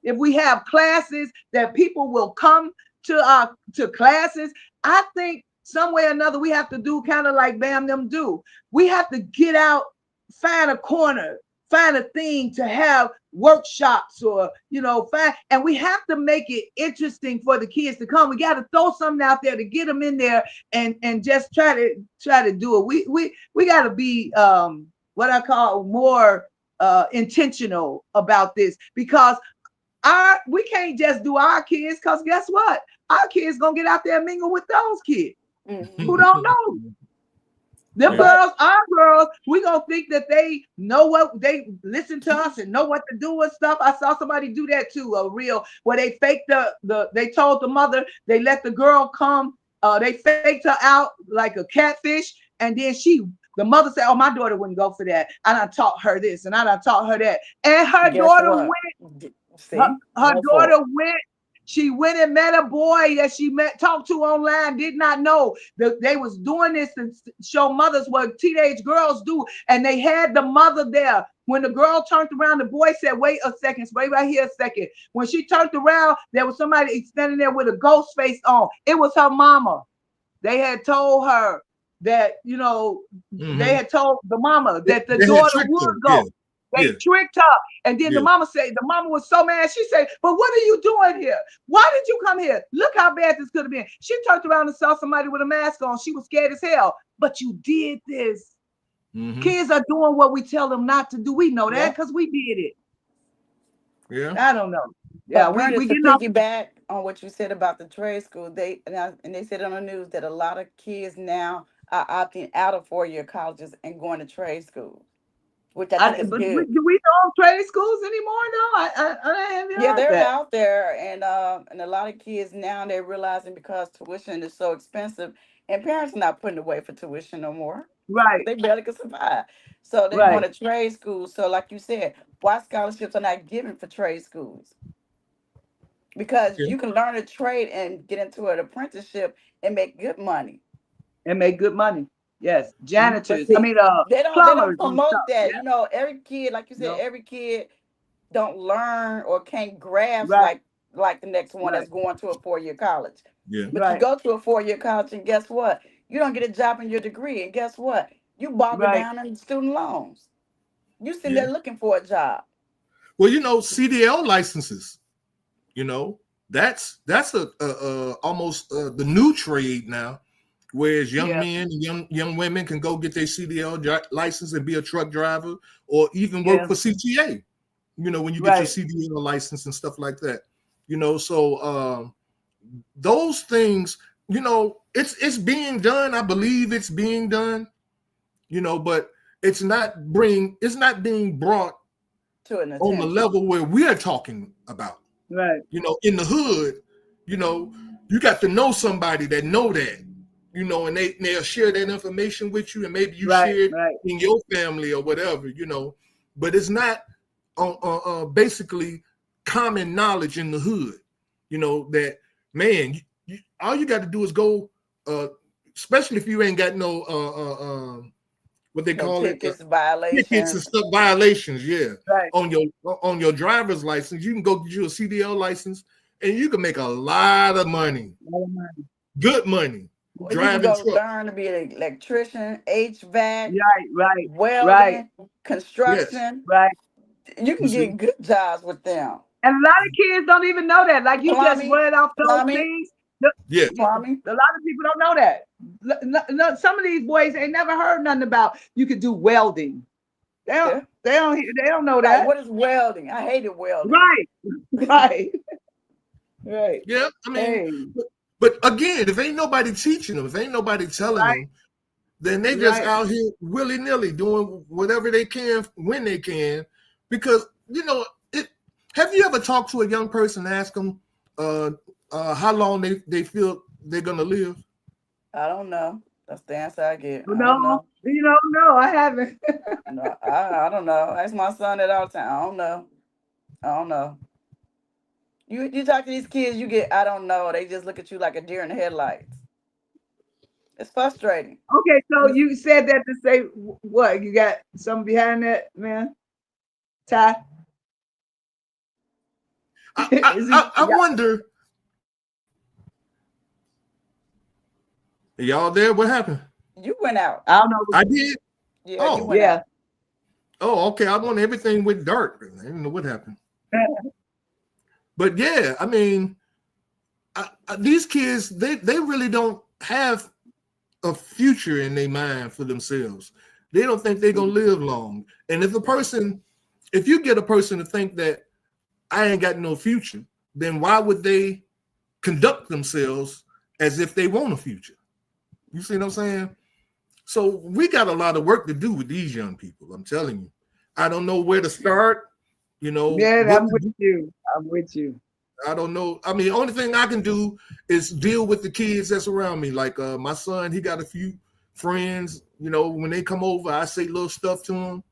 if we have classes that people will come to classes. I think some way or another we have to do kind of like BAM them do. We have to get out, find a corner, find a thing to have workshops or, and we have to make it interesting for the kids to come. We got to throw something out there to get them in there and just try to do it. We got to be what I call more intentional about this, because we can't just do our kids, because guess what? Our kids gonna get out there and mingle with those kids who don't know. Them girls, our girls, we gonna think that they know what, they listen to us and know what to do and stuff. I saw somebody do that too, a reel where they faked they told the mother, they let the girl come, they faked her out like a catfish, and then the mother said, oh, my daughter wouldn't go for that. I done taught her this and I done taught her that. And her daughter went. Her daughter went. She went and met a boy that she talked to online, did not know that they was doing this to show mothers what teenage girls do. And they had the mother there. When the girl turned around, the boy said, wait a second, wait right here a second. When she turned around, there was somebody standing there with a ghost face on. It was her mama. They had told her that, they had told the mama that the daughter would go. Yeah. They tricked her. And then the mama was so mad. She said, but what are you doing here? Why did you come here? Look how bad this could have been. She turned around and saw somebody with a mask on. She was scared as hell. But you did this. Kids are doing what we tell them not to do. We know that because we did it. Yeah. I don't know. Yeah, we can piggyback on what you said about the trade school. They said on the news that a lot of kids now are opting out of 4-year colleges and going to trade schools. Which I think is good. Do we know trade schools anymore? No, I haven't heard they're that. out there, and a lot of kids now, they're realizing because tuition is so expensive, and parents are not putting away for tuition no more. Right. They barely can survive. So they're going to trade schools. So like you said, why scholarships are not given for trade schools? Because you can learn a trade and get into an apprenticeship and make good money. Yes, janitors. See, I mean, they don't promote that. Yeah. Every kid, like you said, every kid don't learn or can't grasp like the next one that's going to a 4-year college. Yeah. But you go to a 4-year college, and guess what? You don't get a job in your degree, and guess what? You boggle down in student loans. You sitting there looking for a job. Well, CDL licenses. That's almost the new trade now. Whereas young men and young women can go get their CDL license and be a truck driver, or even work for CTA. When you get your CDL license and stuff like that. So those things, it's being done. I believe it's being done. But it's not being brought to an on the level where we are talking about. Right. In the hood, you got to know somebody that know that. And they'll share that information with you, and maybe you share it in your family or whatever, but it's not basically common knowledge in the hood, that, man, all you got to do is go, especially if you ain't got no, what they call tickets, violations. Tickets and stuff, violations, on your driver's license. You can go get you a CDL license, and you can make a lot of money. Good money. Well, driving you can go learn to be an electrician, HVAC, welding, construction. Right. You can get good jobs with them. And a lot of kids don't even know that. Like you just read off those things. Plumbing. A lot of people don't know that. Some of these boys ain't never heard nothing about you could do welding. They don't know that. Like, what is welding? I hated welding. Right. Yeah, I mean. But again, if ain't nobody teaching them, if ain't nobody telling them, then they just out here willy-nilly doing whatever they can when they can. Because, have you ever talked to a young person and asked them how long they feel they're going to live? I don't know. That's the answer I get. No, I haven't. No, I don't know. Ask my son that all the time. I don't know. You talk to these kids, you get, I don't know. They just look at you like a deer in the headlights. It's frustrating. Okay, so you said that to say what? You got something behind that, man? Ty? I wonder. Are y'all there? What happened? You went out. I don't know. I did? Yeah, you went out. Oh, okay. I want everything went dark. I didn't know what happened. But yeah, I mean, these kids, they really don't have a future in their mind for themselves. They don't think they're gonna live long. And if you get a person to think that I ain't got no future, then why would they conduct themselves as if they want a future? You see what I'm saying? So we got a lot of work to do with these young people. I'm telling you. I don't know where to start. You know, Yeah, I'm with you. I'm with you. I don't know. I mean, the only thing I can do is deal with the kids that's around me. Like my son, he got a few friends. You know, when they come over, I say little stuff to them.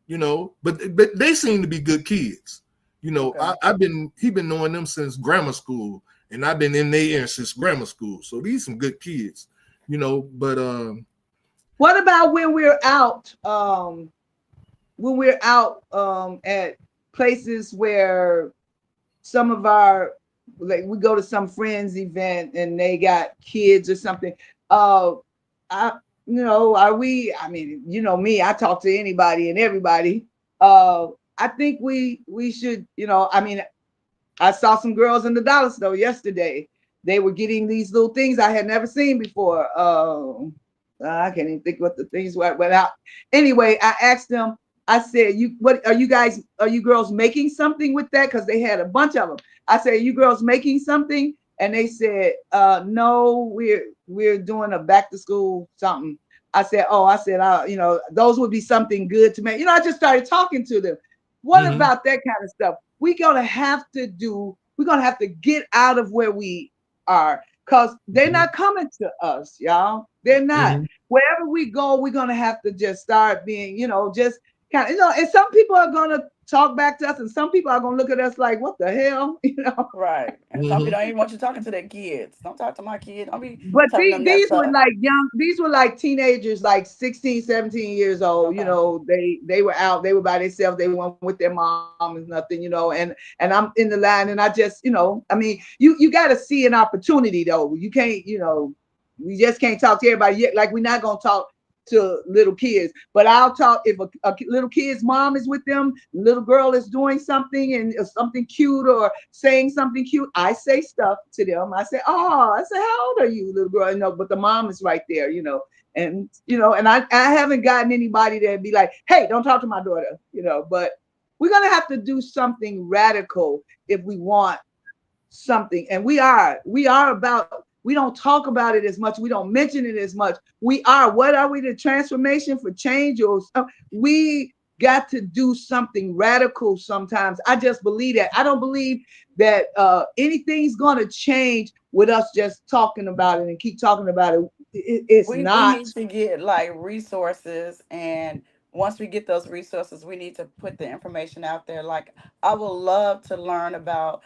You know, but they seem to be good kids. You know, Okay. he been knowing them since grammar school, and I've been in their ear since grammar school. So these some good kids. You know, but what about when we're out? At places where some of our, like, we go to some friends event and they got kids or something. I are we? I mean, you know me. I talk to anybody and everybody. I think we should. I mean, I saw some girls in the dollar store yesterday. They were getting these little things I had never seen before. I can't even think what the things were. But anyway, I asked them. I said, what are you guys? Are you girls making something with that? Because they had a bunch of them. I said, are you girls making something? And they said, no, we're doing a back to school something. I said, those would be something good to make. I just started talking to them. What about that kind of stuff? We're gonna have to get out of where we are, because they're not coming to us, y'all. They're not. Wherever we go, we're gonna have to just start being, just kind of, and some people are gonna talk back to us, and some people are gonna look at us like, what the hell? Right. And some people don't even want you talking to their kids. Don't talk to my kid. Don't be But telling them that these were stuff. like these were like teenagers, like 16, 17 years old. Okay. They were out, they were by themselves, they weren't with their mom and nothing, and I'm in the line, and I just, I mean, you got to see an opportunity though. You can't, we just can't talk to everybody yet. Like, we're not gonna talk to little kids, but I'll talk if a little kid's mom is with them, little girl is doing something and something cute or saying something cute. I say stuff to them. I say, how old are you, little girl? But the mom is right there, and and I haven't gotten anybody to be like, hey, don't talk to my daughter, but we're gonna have to do something radical if we want something. And we are about, we don't talk about it as much, we don't mention it as much. What are we? The transformation for change, or we got to do something radical sometimes. I just believe that. I don't believe that anything's going to change with us just talking about it and keep talking about it. It's We not. need to get like resources, and once we get those resources, we need to put the information out there. Like, I would love to learn about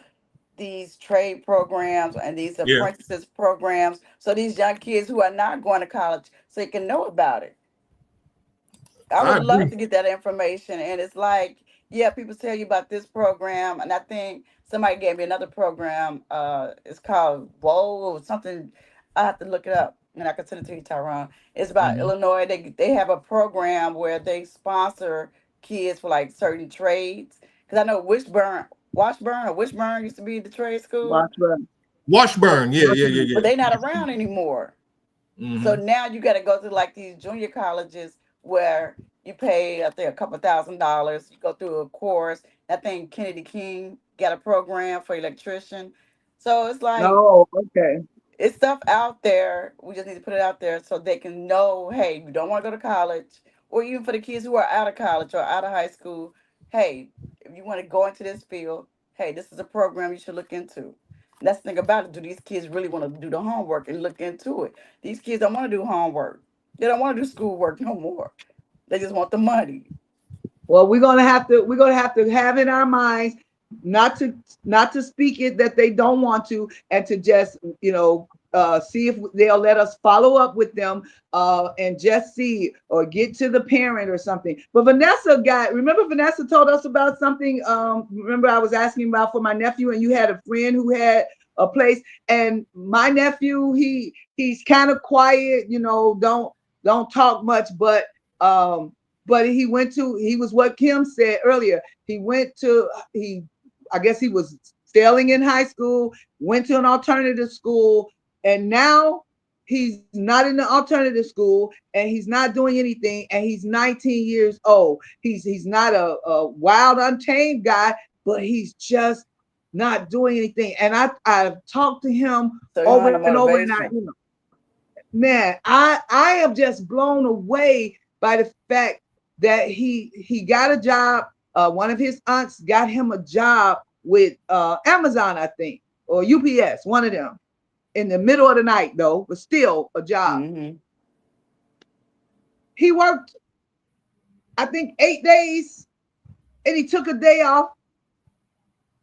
these trade programs and these Yeah, apprentices programs, so these young kids who are not going to college, so they can know about it. I I would love agree. to get that information. And it's like, yeah, people tell you about this program, and I think somebody gave me another program. It's called Whoa or something. I have to look it up, and I can send it to you, Tyrone. It's about Illinois. They have a program where they sponsor kids for like certain trades. Because I know Washburn used to be the trade school, Washburn. Washburn. Yeah, yeah, yeah, Washburn. but yeah. they not around anymore. So now you got to go to like these junior colleges where you pay, I think, a couple $1,000s. You go through a course. I think Kennedy King got a program for electrician. So it's like, Oh, okay. it's stuff out there. We just need to put it out there so they can know, hey, you don't want to go to college, or even for the kids who are out of college or out of high school. Hey, if you want to go into this field, hey, this is a program you should look into. And that's the thing about it. Do these kids really want to do the homework and look into it? These kids don't want to do homework. They don't want to do schoolwork no more. They just want the money. Well, we're gonna have to have in our minds not to speak it that they don't want to, and to just see if they'll let us follow up with them, and just see or get to the parent or something. But remember Vanessa told us about something. Remember, I was asking about for my nephew, and you had a friend who had a place, and my nephew, he's kind of quiet, don't talk much, but but he was what Kim said earlier. I guess he was failing in high school, went to an alternative school, and now he's not in the alternative school and he's not doing anything, and he's 19 years old. He's not a wild, untamed guy, but he's just not doing anything. And I've talked to him over and over, and man, I am just blown away by the fact that he got a job. One of his aunts got him a job with Amazon, I think, or UPS, one of them, in the middle of the night though, but still a job. Mm-hmm. He worked, I think, 8 days, and he took a day off,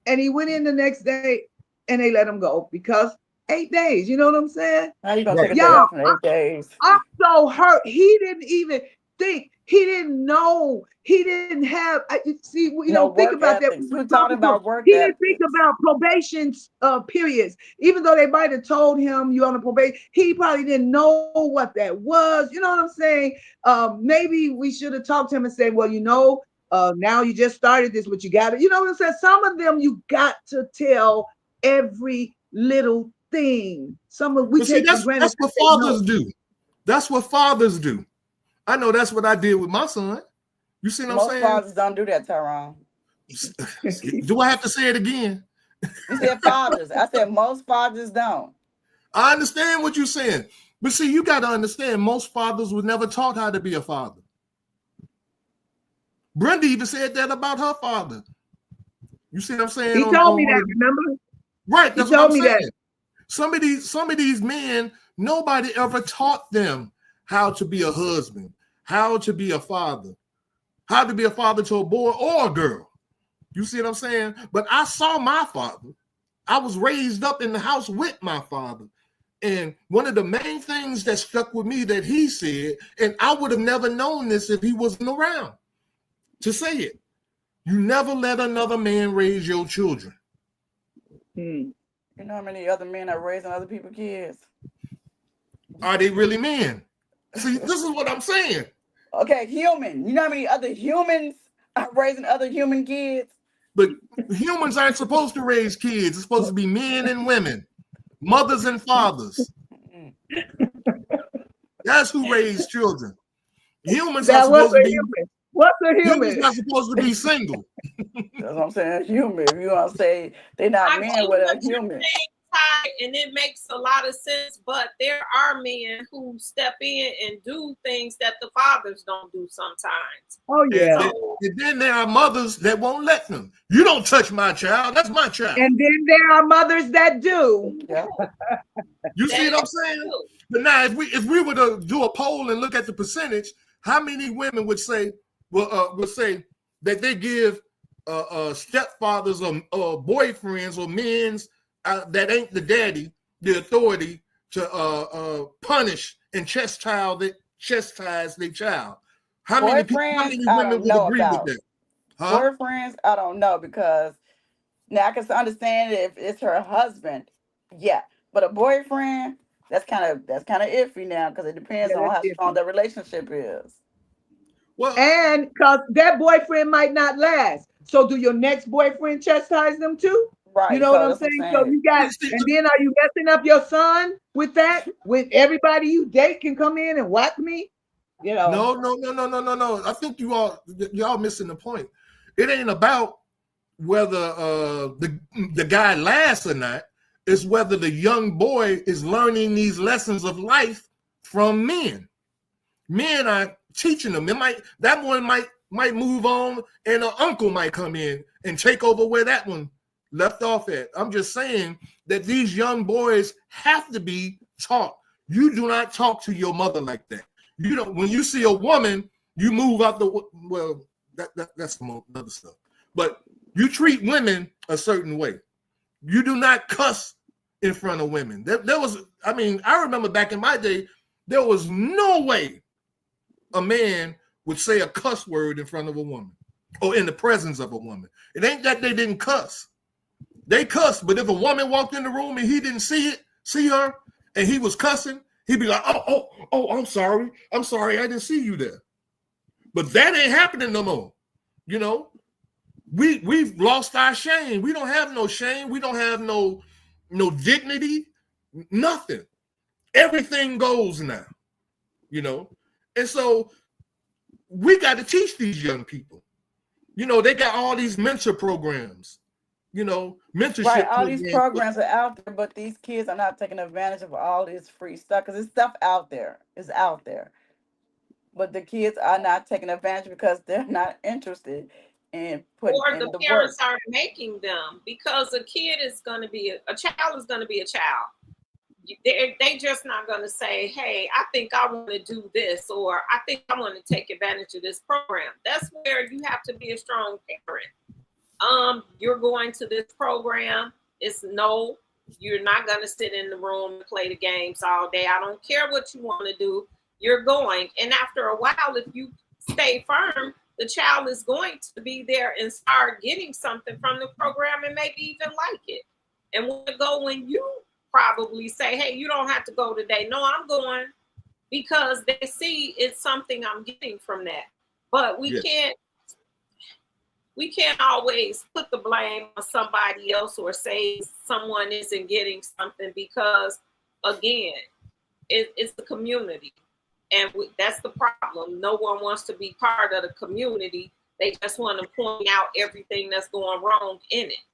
and he went in the next day, and they let him go because 8 days. You know what I'm saying? How you gonna take a day off in 8 days? I'm so hurt. He didn't even think. He didn't know. He didn't have. See, you know, think about ethics. that. We're talking about work. He didn't think about probation periods. Even though they might have told him you're on a probation, he probably didn't know what that was. You know what I'm saying? Maybe we should have talked to him and said, well, you know, now you just started this, but you got to, you know what I'm saying? Some of them you got to tell every little thing. Some of we take that's what fathers do. That's what fathers do. I know that's what I did with my son. You see what I'm saying? Most fathers don't do that, Tyrone. Do I have to say it again? You said fathers. I said most fathers don't. I understand what you're saying. But see, you got to understand, most fathers were never taught how to be a father. Brenda even said that about her father. You see what I'm saying? He told me that, remember? Right, that's what I'm saying. Some of these men, nobody ever taught them how to be a husband, how to be a father, how to be a father to a boy or a girl. You see what I'm saying? But I saw my father. I was raised up in the house with my father. And one of the main things that stuck with me that he said, and I would have never known this if he wasn't around to say it, you never let another man raise your children. You know how many other men are raising other people's kids? Are they really men? See, this is what I'm saying. Okay, human. You know how many other humans are raising other human kids? But humans aren't supposed to raise kids. It's supposed to be men and women, mothers and fathers. That's who raise children. Humans are supposed to be. Human? What's a human? Humans are supposed to be single. That's what I'm saying. Human. If you want to say they're not men, with a human. And it makes a lot of sense, but there are men who step in and do things that the fathers don't do sometimes. Oh yeah. And then there are mothers that won't let them. You don't touch my child. That's my child. And then there are mothers that do. Yeah. You see what I'm saying? But now, if we were to do a poll and look at the percentage, how many women would say that they give stepfathers or boyfriends or men's that ain't the daddy the authority to punish and chastise their child? How many women would agree with that? Huh? Boyfriends, I don't know, because now I can understand if it's her husband, yeah, but a boyfriend, that's kind of iffy now, because it depends on how strong the relationship is. Well, and because that boyfriend might not last, so do your next boyfriend chastise them too? Right. You know what I'm saying? So you got, and then are you messing up your son with that? With everybody you date can come in and whack me? You know? No. I think y'all missing the point. It ain't about whether the guy lasts or not. It's whether the young boy is learning these lessons of life from men. Men are teaching them. That one might move on, and an uncle might come in and take over where that one left off at. I'm just saying that these young boys have to be taught. You do not talk to your mother like that. You don't. When you see a woman, you move out the well. That's some other stuff. But you treat women a certain way. You do not cuss in front of women. There was. I mean, I remember back in my day, there was no way a man would say a cuss word in front of a woman or in the presence of a woman. It ain't that they didn't cuss. They cussed, but if a woman walked in the room and he didn't see her, and he was cussing, he'd be like, oh, I'm sorry, I didn't see you there. But that ain't happening no more. You know, we've lost our shame. We don't have no shame. We don't have no dignity, nothing. Everything goes now, you know. And so we got to teach these young people. You know, they got all these mentor programs, you know, mentorship. Right, all these programs are out there, but these kids are not taking advantage of all this free stuff because it's stuff out there. It's out there. But the kids are not taking advantage because they're not interested in putting or in the the parents work. aren't making them, because a kid is going to be a child is going to be a child. They just not going to say, hey, I think I want to do this, or I think I want to take advantage of this program. That's where you have to be a strong parent. You're going to this program. It's no, you're not going to sit in the room and play the games all day. I don't care what you want to do. You're going. And after a while, if you stay firm, the child is going to be there and start getting something from the program and maybe even like it. And want to go when you probably say, hey, you don't have to go today. No, I'm going, because they see it's something I'm getting from that. But we can't always put the blame on somebody else or say someone isn't getting something, because again, it's the community. And that's the problem. No one wants to be part of the community. They just want to point out everything that's going wrong in it.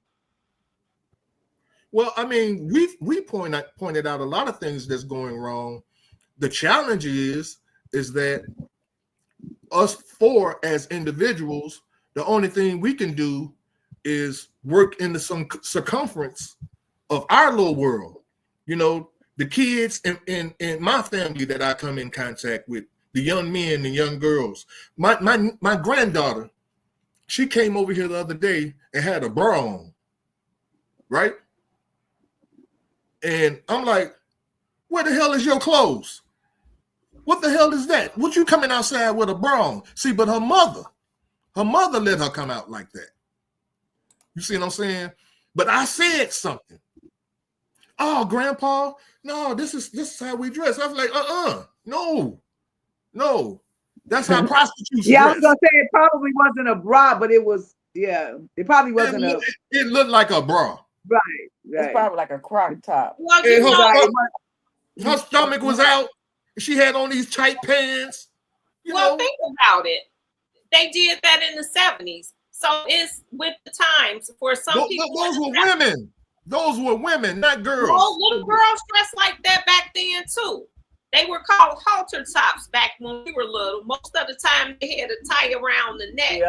Well, I mean, we pointed out a lot of things that's going wrong. The challenge is that us four as individuals, the only thing we can do is work in the circumference of our little world. You know, the kids in my family that I come in contact with, the young men and young girls. My granddaughter, she came over here the other day and had a bra on, right? And I'm like, where the hell is your clothes? What the hell is that? What you coming outside with a bra on? See, but her mother let her come out like that. You see what I'm saying? But I said something. Oh, Grandpa, no, this is how we dress. I was like, no, that's how prostitutes Yeah, dress. I was gonna say it probably wasn't a bra, but it was, it probably wasn't it looked like a bra. Right. It's probably like a crock top. Well, her stomach was out. She had on these tight pants. Well, think about it. They did that in the 70s. So it's with the times. For some people, those were women. Those were women, not girls. Well, little girls dressed like that back then too. They were called halter tops back when we were little. Most of the time they had a tie around the neck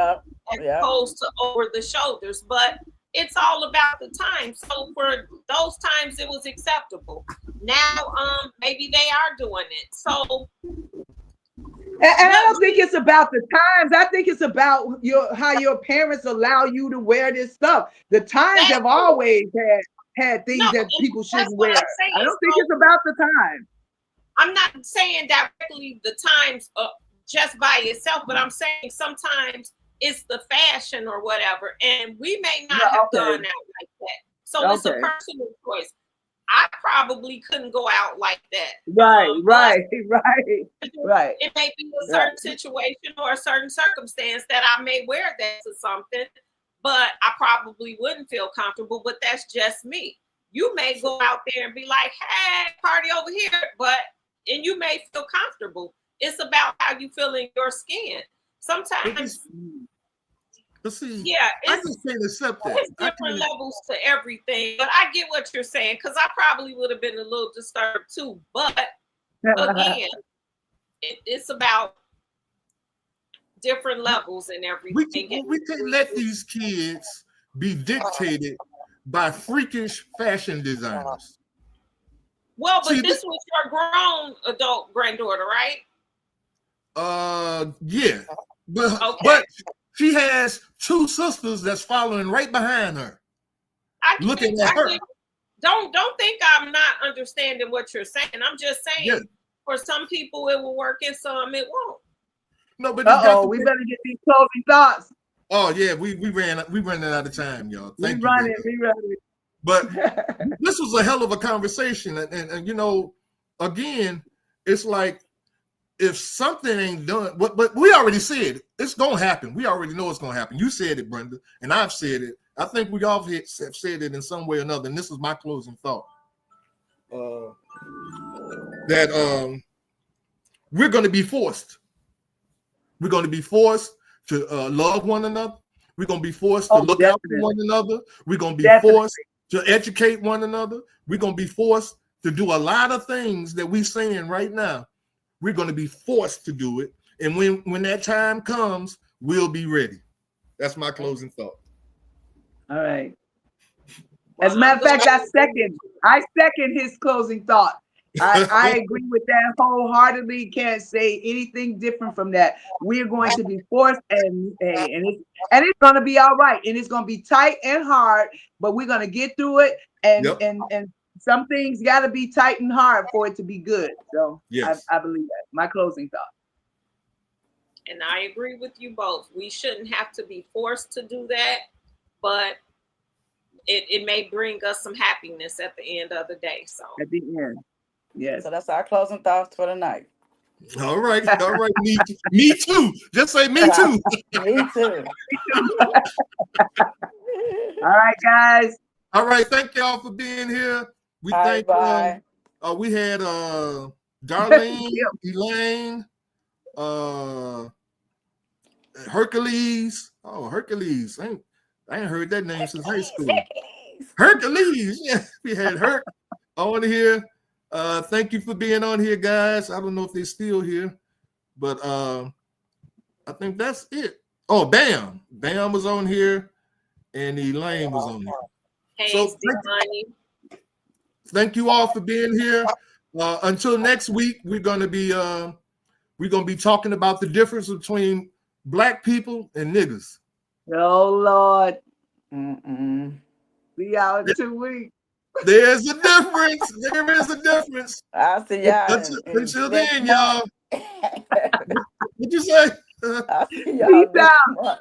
as opposed to over the shoulders. But it's all about the time. So for those times it was acceptable. Now maybe they are doing it. So and I don't think it's about the times. I think it's about how your parents allow you to wear this stuff. The times have always had things that people shouldn't wear. I don't think it's about the time. I'm not saying directly the times just by itself, but I'm saying sometimes it's the fashion or whatever, and we may not have gone out like that. So it's a personal choice. I probably couldn't go out like that. Right. It may be a certain situation or a certain circumstance that I may wear that to something, but I probably wouldn't feel comfortable. But that's just me. You may go out there and be like, hey, party over here, and you may feel comfortable. It's about how you feel in your skin. Sometimes, I just can't accept that. It's different levels to everything, but I get what you're saying, because I probably would have been a little disturbed too. But again, it's about different levels and everything. We can't let these kids be dictated by freakish fashion designers. Well, but this was your grown adult granddaughter, right? Yeah, but she has two sisters that's following right behind her, looking at her. Don't think I'm not understanding what you're saying. I'm just saying, for some people it will work and some it won't. No, but we better get these closing thoughts. Oh yeah, we ran out of time, y'all. Thank you. We run it. But this was a hell of a conversation, and you know, again, it's like if something ain't done, but we already said it's gonna happen. We already know it's gonna happen. You said it, Brenda, and I've said it. I think we all have said it in some way or another. And this is my closing thought: that we're going to be forced. We're going to be forced to love one another. We're going to be forced to look out for one another. We're going to be forced to educate one another. We're going to be forced to do a lot of things that we're saying right now. We're going to be forced to do it. And when that time comes, we'll be ready. That's my closing thought. All right. As a matter of fact, I second his closing thought. I agree with that wholeheartedly. Can't say anything different from that. We're going to be forced, and it's going to be all right. And it's going to be tight and hard, but we're going to get through it. And some things got to be tight and hard for it to be good. So yes. I believe that. My closing thought. And I agree with you both. We shouldn't have to be forced to do that, but it may bring us some happiness at the end of the day. So at the end. Yes. So that's our closing thoughts for the night. All right. Me too. Just say me too. Me too. All right, guys. All right. Thank y'all for being here. We thank we had Darlene, Elaine, Hercules. Oh, Hercules. I ain't heard that name since high school. Hercules. Yeah, we had Herc on here. Thank you for being on here, guys. I don't know if they're still here, but I think that's it. Oh, Bam was on here, and Elaine was on here. Hey, so thank you all for being here. Until next week, we're gonna be talking about the difference between Black people and niggas. Oh Lord. We out in 2 weeks. There's a difference. There is a difference. I'll see y'all. Until then, y'all. What'd you say? I'll see y'all. Peace out.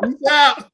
Peace out.